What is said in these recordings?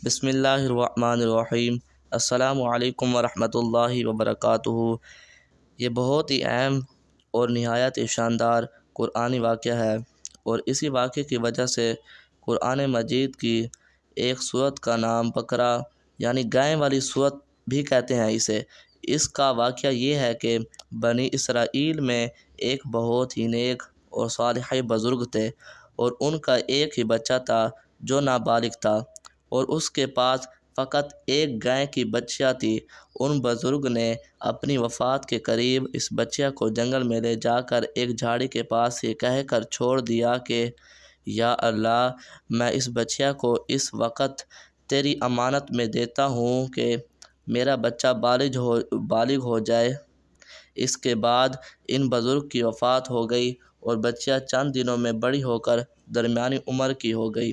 بسم اللہ الرحمن الرحیم۔ السلام علیکم ورحمۃ اللہ وبرکاتہ۔ یہ بہت ہی اہم اور نہایت ہی شاندار قرآنی واقعہ ہے، اور اسی واقعے کی وجہ سے قرآن مجید کی ایک سورت کا نام بقرہ یعنی گائے والی سورت بھی کہتے ہیں اسے۔ اس کا واقعہ یہ ہے کہ بنی اسرائیل میں ایک بہت ہی نیک اور صالح بزرگ تھے، اور ان کا ایک ہی بچہ تھا جو نابالغ تھا، اور اس کے پاس فقط ایک گائے کی بچہ تھی۔ ان بزرگ نے اپنی وفات کے قریب اس بچہ کو جنگل میں لے جا کر ایک جھاڑی کے پاس یہ کہہ کر چھوڑ دیا کہ یا اللہ، میں اس بچہ کو اس وقت تیری امانت میں دیتا ہوں کہ میرا بچہ بالغ ہو جائے۔ اس کے بعد ان بزرگ کی وفات ہو گئی، اور بچہ چند دنوں میں بڑی ہو کر درمیانی عمر کی ہو گئی،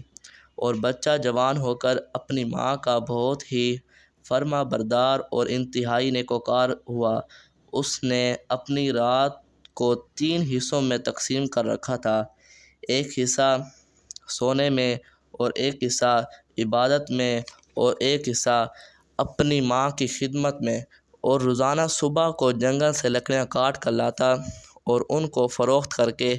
اور بچہ جوان ہو کر اپنی ماں کا بہت ہی فرما بردار اور انتہائی نیکوکار ہوا۔ اس نے اپنی رات کو 3 حصوں میں تقسیم کر رکھا تھا، ایک حصہ سونے میں، اور ایک حصہ عبادت میں، اور ایک حصہ اپنی ماں کی خدمت میں، اور روزانہ صبح کو جنگل سے لکڑیاں کاٹ کر لاتا اور ان کو فروخت کر کے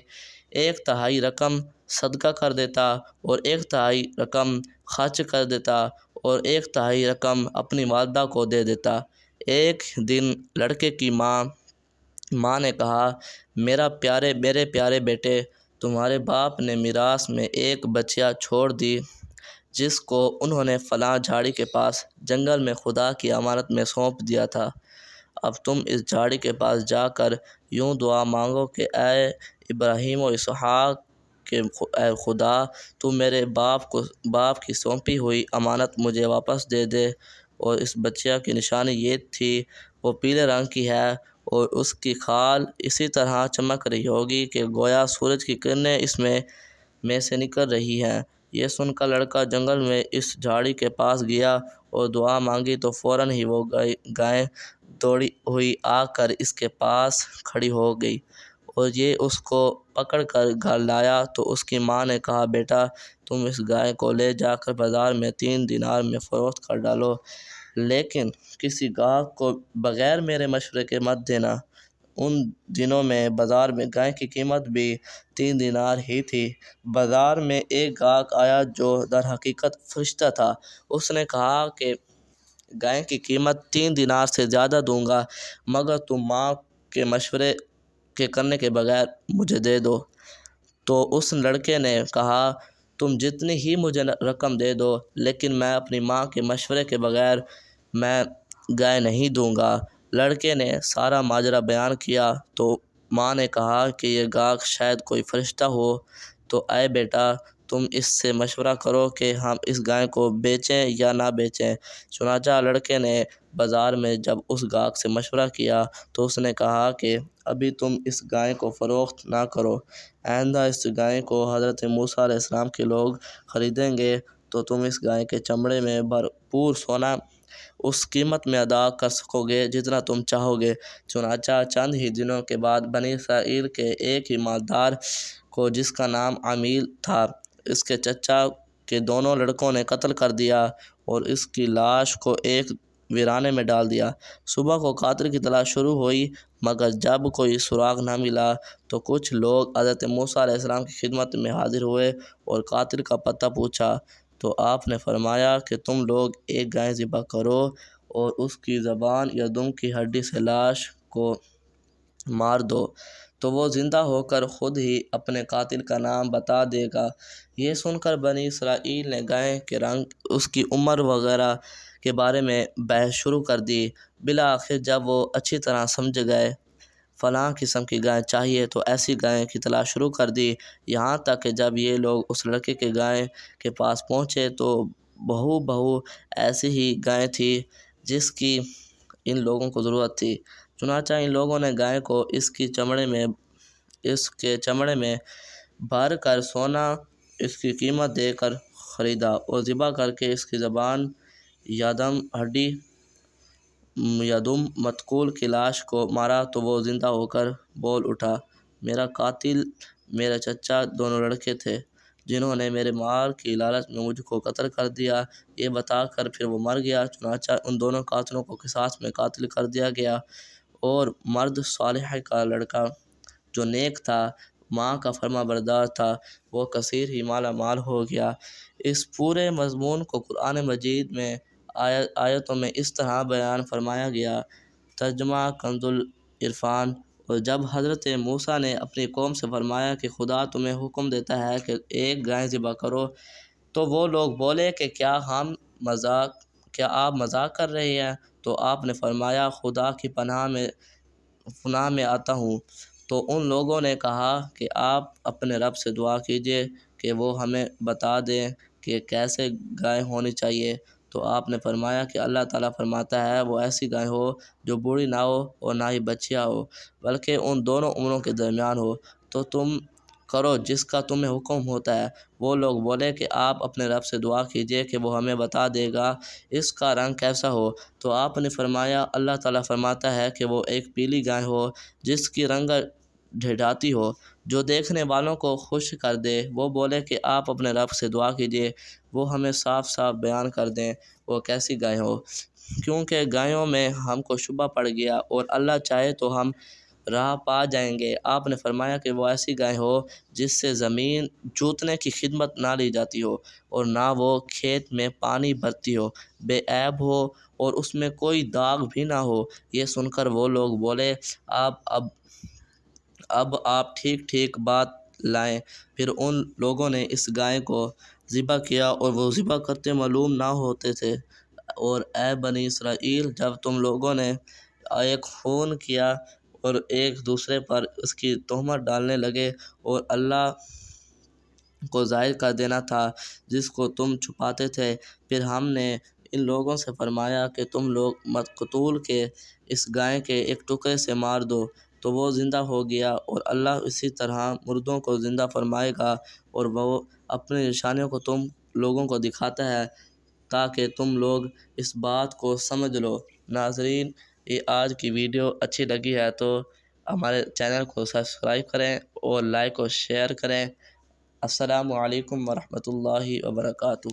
1/3 رقم صدقہ کر دیتا، اور 1/3 رقم خرچ کر دیتا، اور 1/3 رقم اپنی والدہ کو دے دیتا۔ ایک دن لڑکے کی ماں نے کہا، میرے پیارے بیٹے، تمہارے باپ نے میراث میں ایک بچہ چھوڑ دی جس کو انہوں نے فلاں جھاڑی کے پاس جنگل میں خدا کی امانت میں سونپ دیا تھا۔ اب تم اس جھاڑی کے پاس جا کر یوں دعا مانگو کہ اے ابراہیم و اسحاق کے اے خدا، تو میرے باپ کی سونپی ہوئی امانت مجھے واپس دے دے۔ اور اس بچہ کی نشانی یہ تھی، وہ پیلے رنگ کی ہے، اور اس کی کھال اسی طرح چمک رہی ہوگی کہ گویا سورج کی کرنیں اس میں سے نکل رہی ہیں۔ یہ سن کر لڑکا جنگل میں اس جھاڑی کے پاس گیا اور دعا مانگی، تو فوراً ہی وہ گائے دوڑی ہوئی آ کر اس کے پاس کھڑی ہو گئی، اور یہ اس کو پکڑ کر گھر لایا۔ تو اس کی ماں نے کہا، بیٹا، تم اس گائے کو لے جا کر بازار میں 3 دینار میں فروخت کر ڈالو، لیکن کسی گاہک کو بغیر میرے مشورے کے مت دینا۔ ان دنوں میں بازار میں گائے کی قیمت بھی 3 دینار ہی تھی۔ بازار میں ایک گاہک آیا جو در حقیقت فرشتہ تھا۔ اس نے کہا کہ گائے کی قیمت 3 دینار سے زیادہ دوں گا، مگر تم ماں کے مشورے کے کرنے کے بغیر مجھے دے دو۔ تو اس لڑکے نے کہا، تم جتنی ہی مجھے رقم دے دو، لیکن میں اپنی ماں کے مشورے کے بغیر میں گائے نہیں دوں گا۔ لڑکے نے سارا ماجرا بیان کیا، تو ماں نے کہا کہ یہ گاہک شاید کوئی فرشتہ ہو، تو اے بیٹا، تم اس سے مشورہ کرو کہ ہم اس گائے کو بیچیں یا نہ بیچیں۔ چنانچہ لڑکے نے بازار میں جب اس گاہک سے مشورہ کیا، تو اس نے کہا کہ ابھی تم اس گائے کو فروخت نہ کرو، آئندہ اس گائے کو حضرت موسیٰ علیہ السلام کے لوگ خریدیں گے تو تم اس گائے کے چمڑے میں بھرپور سونا اس قیمت میں ادا کر سکو گے جتنا تم چاہو گے۔ چنانچہ چند ہی دنوں کے بعد بنی اسرائیل کے ایک ہی مالدار کو، جس کا نام عمیل تھا، اس کے چچا کے دونوں لڑکوں نے قتل کر دیا اور اس کی لاش کو ایک ویرانے میں ڈال دیا۔ صبح کو قاتل کی تلاش شروع ہوئی، مگر جب کوئی سراغ نہ ملا تو کچھ لوگ حضرت موسیٰ علیہ السلام کی خدمت میں حاضر ہوئے اور قاتل کا پتہ پوچھا، تو آپ نے فرمایا کہ تم لوگ ایک گائے ذبح کرو اور اس کی زبان یا دم کی ہڈی سے لاش کو مار دو، تو وہ زندہ ہو کر خود ہی اپنے قاتل کا نام بتا دے گا۔ یہ سن کر بنی اسرائیل نے گائے کے رنگ، اس کی عمر وغیرہ کے بارے میں بحث شروع کر دی۔ بالآخر جب وہ اچھی طرح سمجھ گئے فلاں قسم کی گائے چاہیے، تو ایسی گائے کی تلاش شروع کر دی، یہاں تک کہ جب یہ لوگ اس لڑکے کے گائے کے پاس پہنچے تو بہو ایسی ہی گائے تھی جس کی ان لوگوں کو ضرورت تھی۔ چنانچہ ان لوگوں نے گائے کو اس کے چمڑے میں بھر کر سونا اس کی قیمت دے کر خریدا، اور ذبح کر کے اس کی زبان یا دم ہڈی یا دم متقول کی لاش کو مارا، تو وہ زندہ ہو کر بول اٹھا، میرا قاتل میرے چچا دونوں لڑکے تھے۔ جنہوں نے میرے مال کی لالچ میں مجھ کو قتل کر دیا۔ یہ بتا کر پھر وہ مر گیا۔ چنانچہ ان دونوں قاتلوں کو قصاص میں قاتل کر دیا گیا، اور مرد صالح کا لڑکا جو نیک تھا، ماں کا فرما بردار تھا، وہ کثیر ہی مالا مال ہو گیا۔ اس پورے مضمون کو قرآن مجید میں آیتوں میں اس طرح بیان فرمایا گیا۔ ترجمہ کنز العرفان۔ اور جب حضرت موسیٰ نے اپنی قوم سے فرمایا کہ خدا تمہیں حکم دیتا ہے کہ ایک گائے ذبح کرو، تو وہ لوگ بولے کہ کیا آپ مذاق کر رہے ہیں؟ تو آپ نے فرمایا خدا کی پناہ میں آتا ہوں۔ تو ان لوگوں نے کہا کہ آپ اپنے رب سے دعا کیجیے کہ وہ ہمیں بتا دیں کہ کیسے گائے ہونی چاہیے۔ تو آپ نے فرمایا کہ اللہ تعالیٰ فرماتا ہے وہ ایسی گائے ہو جو بوڑھی نہ ہو اور نہ ہی بچیا ہو، بلکہ ان دونوں عمروں کے درمیان ہو، تو تم کرو جس کا تمہیں حکم ہوتا ہے۔ وہ لوگ بولے کہ آپ اپنے رب سے دعا کیجیے کہ وہ ہمیں بتا دے گا اس کا رنگ کیسا ہو۔ تو آپ نے فرمایا اللہ تعالیٰ فرماتا ہے کہ وہ ایک پیلی گائے ہو جس کی رنگت ڈھٹاتی ہو، جو دیکھنے والوں کو خوش کر دے۔ وہ بولے کہ آپ اپنے رب سے دعا کیجیے وہ ہمیں صاف صاف بیان کر دیں وہ کیسی گائے ہو، کیونکہ گایوں میں ہم کو شبہ پڑ گیا، اور اللہ چاہے تو ہم راہ پا جائیں گے۔ آپ نے فرمایا کہ وہ ایسی گائے ہو جس سے زمین جوتنے کی خدمت نہ لی جاتی ہو، اور نہ وہ کھیت میں پانی بھرتی ہو، بے عیب ہو اور اس میں کوئی داغ بھی نہ ہو۔ یہ سن کر وہ لوگ بولے اب آپ ٹھیک ٹھیک بات لائیں۔ پھر ان لوگوں نے اس گائے کو ذبح کیا، اور وہ ذبح کرتے معلوم نہ ہوتے تھے۔ اور اے بنی اسرائیل، جب تم لوگوں نے ایک خون کیا اور ایک دوسرے پر اس کی تہمت ڈالنے لگے، اور اللہ کو ظاہر کر دینا تھا جس کو تم چھپاتے تھے، پھر ہم نے ان لوگوں سے فرمایا کہ تم لوگ مقتول کے اس گائے کے ایک ٹکڑے سے مار دو، تو وہ زندہ ہو گیا، اور اللہ اسی طرح مردوں کو زندہ فرمائے گا، اور وہ اپنی نشانیوں کو تم لوگوں کو دکھاتا ہے تاکہ تم لوگ اس بات کو سمجھ لو۔ ناظرین، یہ آج کی ویڈیو اچھی لگی ہے تو ہمارے چینل کو سبسکرائب کریں اور لائک اور شیئر کریں۔ السلام علیکم ورحمۃ اللہ وبرکاتہ۔